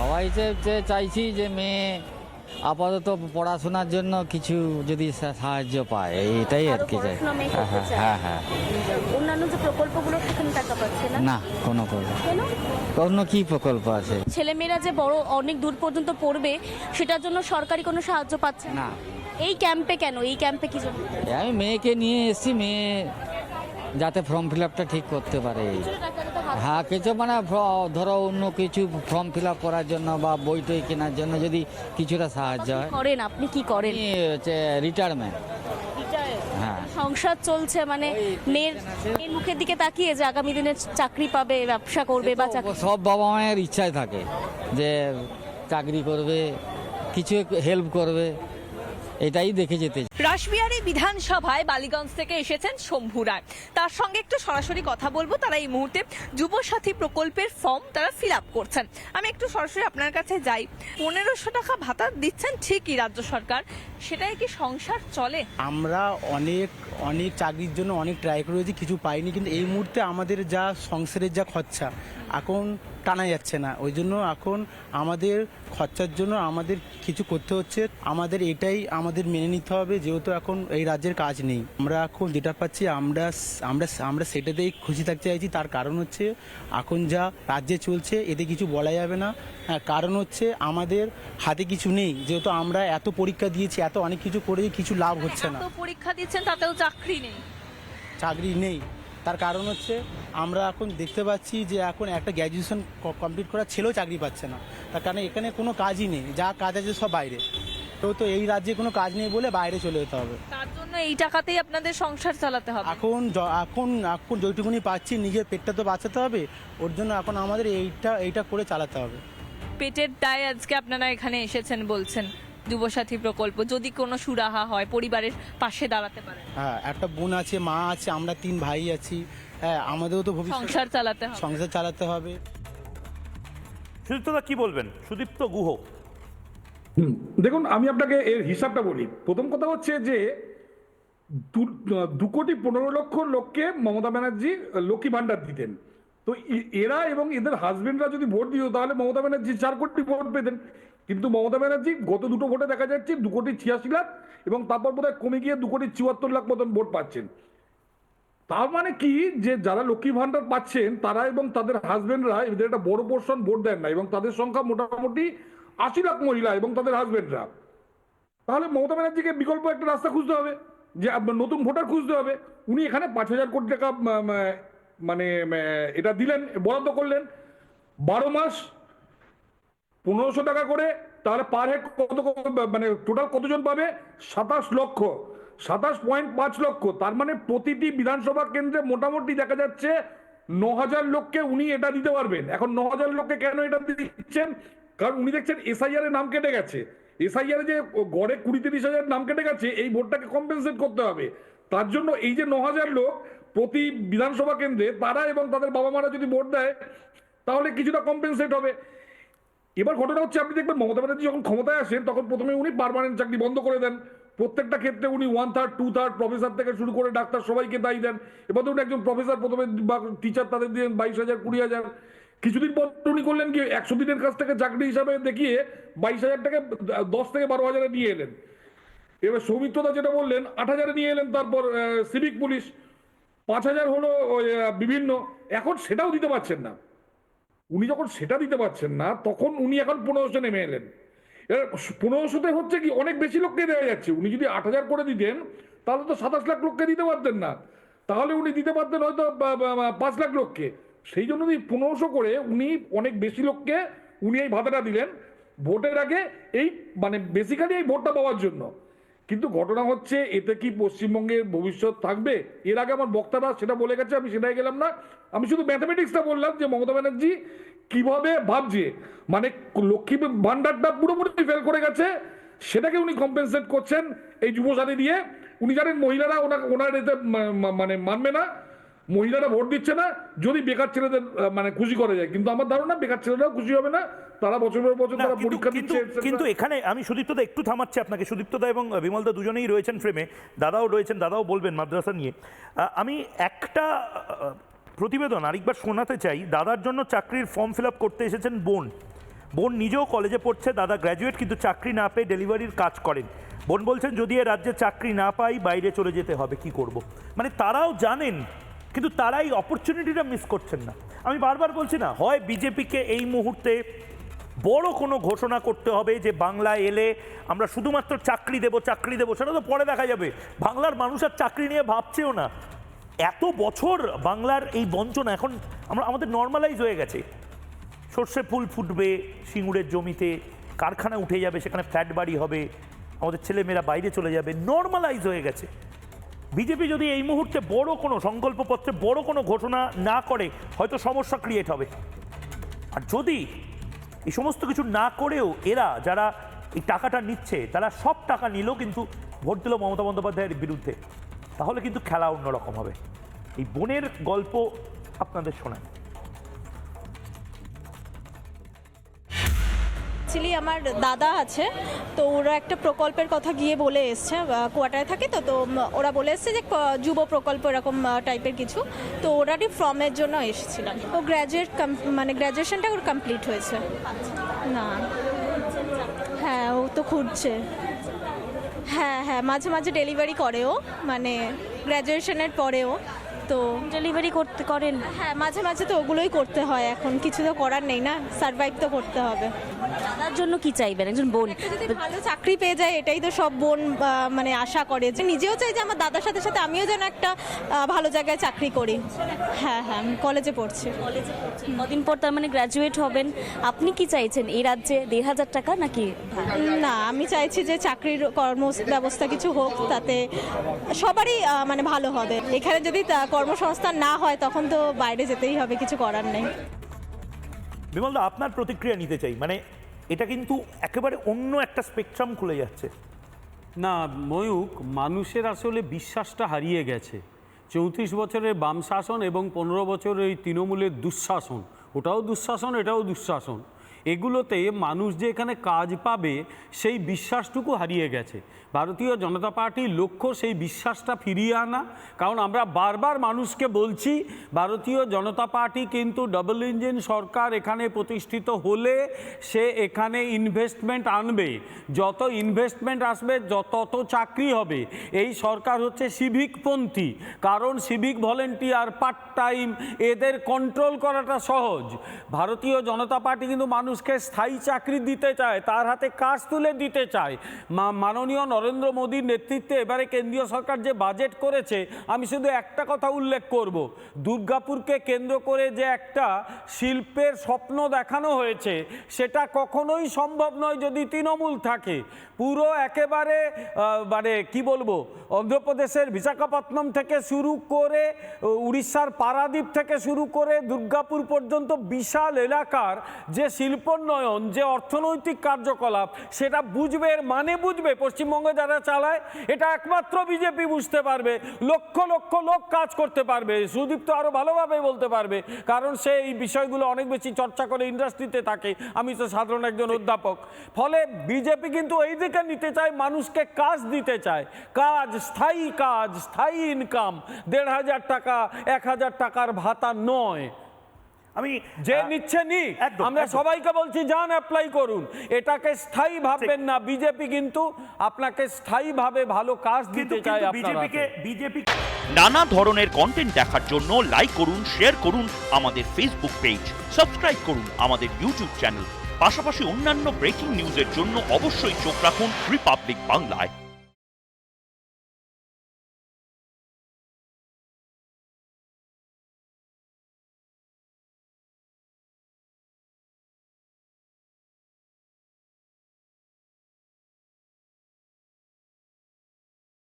সবাই চাইছি যে মেয়ে আপাতত পড়াশোনার জন্য কিছু যদি সাহায্য পায়, এটাই আর কি চাই। পড়াশোনা মেয়ে করতে চায়। হ্যাঁ হ্যাঁ। অন্যান্য যে প্রকল্পগুলো সেখানে টাকা পাচ্ছে না না, কোনো প্রকল্প, কেন? অন্য কি প্রকল্প আছে? ছেলেমেয়েরা যে বড় অনেক দূর পর্যন্ত পড়বে সেটার জন্য সরকারি কোনো সাহায্য পাচ্ছে না। না, এই ক্যাম্পে কেন? এই ক্যাম্পে কি জন্য? আমি মেয়েকে নিয়ে এসেছি, মেয়ে যাতে ফর্ম ফিল আপটা ঠিক করতে পারে। হ্যাঁ, কিছু মানে ধরো অন্য কিছু ফর্ম ফিল আপ করার জন্য বা বই টই কেনার জন্য যদি কিছুটা সাহায্য হয়। করেন আপনি কি করেন? আমি হচ্ছে রিটায়ারমেন্ট। হ্যাঁ, সংসার চলছে মানে মেয়ের মুখের দিকে তাকিয়ে যে আগামী দিনে চাকরি পাবে, ব্যবসা করবে বা চাকরি। সব বাবা মায়ের ইচ্ছাই থাকে যে চাকরি করবে, কিছু হেল্প করবে, এটাই দেখে যেতে। রাসবিহারী বিধানসভায় বালিগঞ্জ থেকে এসেছেন শম্ভু রায়। তার সঙ্গে একটু সরাসরি কথা বলবো। তারা এই মুহূর্তে যুবসাথী প্রকল্পের ফর্ম তারা ফিল আপ করছেন। আমি একটু সরাসরি আপনার কাছে যাই। 1500 টাকা ভাতা দিচ্ছেন ঠিকই রাজ্য সরকার, সেটাই কি সংসার চলে? আমরা অনেক চাকরির জন্য অনেক ট্রাই করেছি, কিছু পাইনি। কিন্তু এই মুহূর্তে আমাদের যা সংসারের যা খরচা এখন টানা যাচ্ছে না, ওই জন্য এখন আমাদের খরচার জন্য আমাদের কিছু করতে হচ্ছে। আমাদের এটাই আমাদের মেনে নিতে হবে, যেহেতু এখন এই রাজ্যের কাজ নেই। আমরা এখন যেটা পাচ্ছি আমরা আমরা আমরা সেটাতেই খুশি থাকতে চাইছি। তার কারণ হচ্ছে এখন যা রাজ্যে চলছে এতে কিছু বলা যাবে না। হ্যাঁ, কারণ হচ্ছে আমাদের হাতে কিছু নেই, যেহেতু আমরা এত পরীক্ষা দিয়েছি, এত অনেক কিছু করেছি, কিছু লাভ হচ্ছে না। এত পরীক্ষা দিচ্ছেন তাতেও চাকরি নেই। চাকরি নেই, তার কারণ হচ্ছে আমরা এখন দেখতে পাচ্ছি যে এখন একটা গ্র্যাজুয়েশন কমপ্লিট করা ছেলেও চাকরি পাচ্ছে না। তার কারণে এখানে কোনো কাজই নেই, যা কাজ আছে সব বাইরে। তো এই রাজ্যে কোনো কাজ নেই বলে বাইরে চলে যেতে হবে। তার জন্য এই টাকাতেই আপনাদের সংসার চালাতে হবে। এখন এখন যেটুকুনি পাচ্ছি নিজের পেটটা তো বাঁচাতে হবে, ওর জন্য এখন আমাদের এইটা করে চালাতে হবে। পেটের দায় আজকে আপনারা এখানে এসেছেন বলছেন। যুবসাথী প্রকল্প যদি কোনো সুরাহা হয়, পরিবারের পাশে দাঁড়াতে পারে। হ্যাঁ, একটা বোন আছে, মা আছে, আমরা 3 ভাই আছি। হ্যাঁ, আমাদেরও তো ভবিষ্যৎ সংসার চালাতে হবে। সংসার চালাতে হবে। সুদীপ্তদা কি বলবেন? সুদীপ্ত গুহ। দেখুন, আমি আপনাকে এর হিসাবটা বলি। প্রথম কথা হচ্ছে যে 2,15,00,000 লোককে মমতা ব্যানার্জি লক্ষ্মী ভান্ডার দিতেন। তো এরা এবং এদের হাজবেন্ডরা যদি ভোট দিত তাহলে মমতা ব্যানার্জি 4 কোটি ভোট পেতেন। কিন্তু মমতা ব্যানার্জি গত দুটো ভোটে দেখা যাচ্ছে 2,86,00,000 এবং তারপর বোধহয় কমে গিয়ে 2,74,00,000 মতন ভোট পাচ্ছেন। তার মানে কি, যে যারা লক্ষ্মী ভান্ডার পাচ্ছেন তারা এবং তাদের হাজবেন্ডরা এদের একটা বড় পোর্শন ভোট দেন না, এবং তাদের সংখ্যা মোটামুটি 80,00,000 মহিলা এবং তাদের হাজবেন্ডরা। তাহলে মমতা ব্যানার্জিকে বিকল্প একটা রাস্তা খুঁজতে হবে, যে নতুন ভোটার খুঁজতে হবে। উনি এখানে 5,000 কোটি টাকা মানে এটা দিলেন, বরাদ্দ করলেন 12 মাস 1,500 টাকা করে। তাহলে পার হেড কত, মানে টোটাল কতজন পাবে? 27 লক্ষ, 27.5 লক্ষ। তার মানে প্রতিটি বিধানসভা কেন্দ্রে মোটামুটি দেখা যাচ্ছে 9,000 লোককে উনি এটা দিতে পারবেন। এখন 9,000 লোককে কেন এটা দিচ্ছেন? কারণ উনি দেখছেন এসআইআর এর নাম কেটে গেছে। এসআইআর যে গড়ে 20-30,000 নাম কেটে গেছে, এই ভোটটাকে কম্পেনসেট করতে হবে। তার জন্য এই যে 9,000 লোক প্রতি বিধানসভা কেন্দ্রে, তারা এবং তাদের বাবা মারা যদি ভোট দেয় তাহলে কিছুটা কম্পেনসেট হবে। এবার ঘটনা হচ্ছে, আপনি দেখবেন মমতা ব্যানার্জি যখন ক্ষমতায় আসেন তখন প্রথমে উনি পার্মানেন্ট চাকরি বন্ধ করে দেন। প্রত্যেকটা ক্ষেত্রে উনি 1/3, 2/3 প্রফেসর থেকে শুরু করে ডাক্তার সবাইকে দায়ী দেন। এবার ধরুন একজন প্রফেসর প্রথমে বা টিচার তাদের দিলেন 22,000, 20,000। কিছুদিন পর উনি করলেন কি, 100 দিনের কাছ থেকে চাকরি হিসাবে দেখিয়ে 22,000 টাকা 10 থেকে 12,000 নিয়ে এলেন। এবার সৌমিত্রদা যেটা বললেন 8,000 নিয়ে এলেন। তারপর সিভিক পুলিশ 5,000 হলো বিভিন্ন। এখন সেটাও দিতে পারছেন না। উনি যখন সেটা দিতে পারছেন না তখন উনি এখন 1500 নেমে এলেন। 1500-তে হচ্ছে কি, অনেক বেশি লোককে দেওয়া যাচ্ছে। উনি যদি 8,000 করে দিতেন তাহলে তো 27 লাখ লোককে দিতে পারতেন না, তাহলে উনি দিতে পারতেন হয়তো 5 লাখ লোককে। সেই জন্য 1500 করে উনি অনেক বেশি লোককে উনি এই ভাতাটা দিলেন ভোটের আগে, এই মানে বেসিক্যালি এই ভোটটা পাওয়ার জন্য। কিন্তু ঘটনা হচ্ছে, এতে কি পশ্চিমবঙ্গের ভবিষ্যৎ থাকবে? এর আগে আমার বক্তারা সেটা বলে গেছে, আমি সেটাই গেলাম না। আমি শুধু ম্যাথামেটিক্সটা বললাম যে মমতা ব্যানার্জি কিভাবে ভাবছে, মানে লক্ষ্মী ভান্ডারটা পুরোপুরি ফেল করে গেছে, সেটাকে উনি কম্পেনসেট করছেন এই যুবসাথী দিয়ে। উনি জানেন মহিলারা ওনার এতে মানে মানবে না, মহিলারা ভোট দিচ্ছে না যদি বেকার ছেলেদের মানে খুশি করা যায়। কিন্তু আমার ধারণা বেকার ছেলেরাও খুশি হবে না, তারা বছর পর বছর তারা পরীক্ষা দিচ্ছে। কিন্তু এখানে আমি সুদীপ্তদা একটু থামাচ্ছি আপনাকে। সুদীপ্তদা এবং বিমলদা দুজনেই রয়েছেন ফ্রেমে, দাদাও রয়েছেন, দাদাও বলবেন মাদ্রাসা নিয়ে। আমি একটা প্রতিবেদন আরেকবার শোনাতে চাই। দাদার জন্য চাকরির ফর্ম ফিল আপ করতে এসেছেন বোন, বোন নিজেও কলেজে পড়ছে, দাদা গ্র্যাজুয়েট, কিন্তু চাকরি না পেয়ে ডেলিভারির কাজ করেন। বোন বলছেন যদি এ রাজ্যে চাকরি না পাই বাইরে চলে যেতে হবে, কি করব। মানে তারাও জানেন, কিন্তু তারাই অপরচুনিটিটা মিস করছেন না। আমি বারবার বলছি না, হয় বিজেপিকে এই মুহূর্তে বড় কোনো ঘোষণা করতে হবে যে বাংলায় এলে আমরা শুধুমাত্র চাকরি দেব, সেটা তো পরে দেখা যাবে। বাংলার মানুষ আর চাকরি নিয়ে ভাবছেও না। এত বছর বাংলার এই বঞ্চনা এখন আমাদের নর্মালাইজ হয়ে গেছে। সর্ষে ফুল ফুটবে সিঙ্গুরের জমিতে, কারখানা উঠে যাবে, সেখানে ফ্ল্যাট বাড়ি হবে, আমাদের ছেলেমেয়েরা বাইরে চলে যাবে, নর্মালাইজ হয়ে গেছে। বিজেপি যদি এই মুহূর্তে বড় কোনো সংকল্পপত্রে বড় কোনো ঘোষণা না করে হয়তো সমস্যা ক্রিয়েট হবে। আর যদি এই সমস্ত কিছু না করেও এরা যারা এই টাকাটা নিচ্ছে তারা সব টাকা নিলেও কিন্তু ভোট দিল মমতা বন্দ্যোপাধ্যায়ের বিরুদ্ধে, তাহলে কিন্তু খেলা অন্যরকম হবে। এই বোনের গল্প আপনাদের শোনায়। অ্যাকচুয়ালি আমার দাদা আছে, তো ওরা একটা প্রকল্পের কথা গিয়ে বলে এসছে, কোয়ার্টারে থাকে তো তো ওরা বলে এসছে যে যুব প্রকল্প এরকম টাইপের কিছু, তো ওরারই ফর্মের জন্য এসেছিলাম। ও মানে গ্র্যাজুয়েশনটা ওর কমপ্লিট হয়েছে। না, হ্যাঁ ও তো খুঁজছে। হ্যাঁ হ্যাঁ, মাঝে মাঝে ডেলিভারি করেও, মানে গ্র্যাজুয়েশনের পরেও তো ডেলিভারি করেন। হ্যাঁ মাঝে মাঝে তো ওগুলোই করতে হয়, এখন কিছু তো করার নেই না, সার্ভাইভ তো করতে হবে। দাদার জন্য কি চাইবেন একজন বোন? যদি ভালো চাকরি পেয়ে যায় এটাই তো সব বোন মানে আশা করে, যে নিজেও চাই যে আমার দাদার সাথে সাথে আমিও যেন একটা ভালো জায়গায় চাকরি করি। হ্যাঁ হ্যাঁ, আমি কলেজে পড়ছি। কদিন পর তার মানে গ্র্যাজুয়েট হবেন। আপনি কি চাইছেন এই রাজ্যে 1,500 টাকা নাকি? না, আমি চাইছি যে চাকরির কর্ম ব্যবস্থা কিছু হোক, তাতে সবারই মানে ভালো হবে। এখানে যদি কর্মসংস্থান না হয় তখন তো বাইরে যেতেই হবে, কিছু করার নেই। বিমলদা, আপনার প্রতিক্রিয়া নিতে চাই। মানে এটা কিন্তু একেবারে অন্য একটা স্পেকট্রাম খুলে যাচ্ছে। না ময়ূক, মানুষের আসলে বিশ্বাসটা হারিয়ে গেছে। 34 বছরের বাম শাসন এবং 15 বছরের এই তৃণমূলের দুঃশাসন, ওটাও দুঃশাসন এটাও দুঃশাসন, এগুলোতে মানুষ যে এখানে কাজ পাবে সেই বিশ্বাসটুকু হারিয়ে গেছে। ভারতীয় জনতা পার্টির লক্ষ্য সেই বিশ্বাসটা ফিরিয়ে আনা। কারণ আমরা বারবার মানুষকে বলছি ভারতীয় জনতা পার্টি কিন্তু ডাবল ইঞ্জিন সরকার এখানে প্রতিষ্ঠিত হলে সে এখানে ইনভেস্টমেন্ট আনবে, যত ইনভেস্টমেন্ট আসবে তত চাকরি হবে। এই সরকার হচ্ছে সিভিকপন্থী, কারণ সিভিক ভলেন্টিয়ার, পার্ট টাইম, এদের কন্ট্রোল করাটা সহজ। ভারতীয় জনতা পার্টি কিন্তু মানুষকে স্থায়ী চাকরি দিতে চায়, তার হাতে কাজ তুলে দিতে চায়। মাননীয় নরেন্দ্র মোদীর নেতৃত্বে এবারে কেন্দ্রীয় সরকার যে বাজেট করেছে, আমি শুধু একটা কথা উল্লেখ করব, দুর্গাপুরকে কেন্দ্র করে যে একটা শিল্পের স্বপ্ন দেখানো হয়েছে সেটা কখনোই সম্ভব নয় যদি তৃণমূল থাকে। পুরো একেবারে মানে কি বলবো, অন্ধ্রপ্রদেশের বিশাখাপত্তনম থেকে শুরু করে উড়িষ্যার পারাদ্বীপ থেকে শুরু করে দুর্গাপুর পর্যন্ত বিশাল এলাকার যে শিল্পোন্নয়ন, যে অর্থনৈতিক কার্যকলাপ, সেটা বুঝবে, এর মানে বুঝবে পশ্চিমবঙ্গে যারা চালায়, এটা একমাত্র বিজেপি বুঝতে পারবে। লক্ষ লক্ষ লোক কাজ করতে পারবে। সুদীপ তো আরো ভালোভাবে বলতে পারবে, কারণ সে এই বিষয়গুলো অনেক বেশি চর্চা করে, ইন্ডাস্ট্রিতে থাকে, আমি তো সাধারণ একজন অধ্যাপক। ফলে বিজেপি কিন্তু এই দিকে নিতে চায়, মানুষকে কাজ দিতে চায়, কাজ, স্থায়ী ইনকাম, 1,500 টাকা 1,000 টাকার ভাতা নয়। আমি যে নিচ্ছে নি, আমরা সবাইকে বলছি যান অ্যাপ্লাই করুন, এটাকে স্থায়ী ভাববেন না। বিজেপি কিন্তু আপনাকে স্থায়ীভাবে ভালো কাজ দিতে চায়। বিজেপি নানা ধরনের কন্টেন্ট দেখার জন্য লাইক করুন, শেয়ার করুন আমাদের ফেসবুক পেজ, সাবস্ক্রাইব করুন আমাদের ইউটিউব চ্যানেল। পাশাপাশি অন্যান্য ব্রেকিং নিউজের জন্য অবশ্যই চোখ রাখুন রিপাবলিক বাংলায়।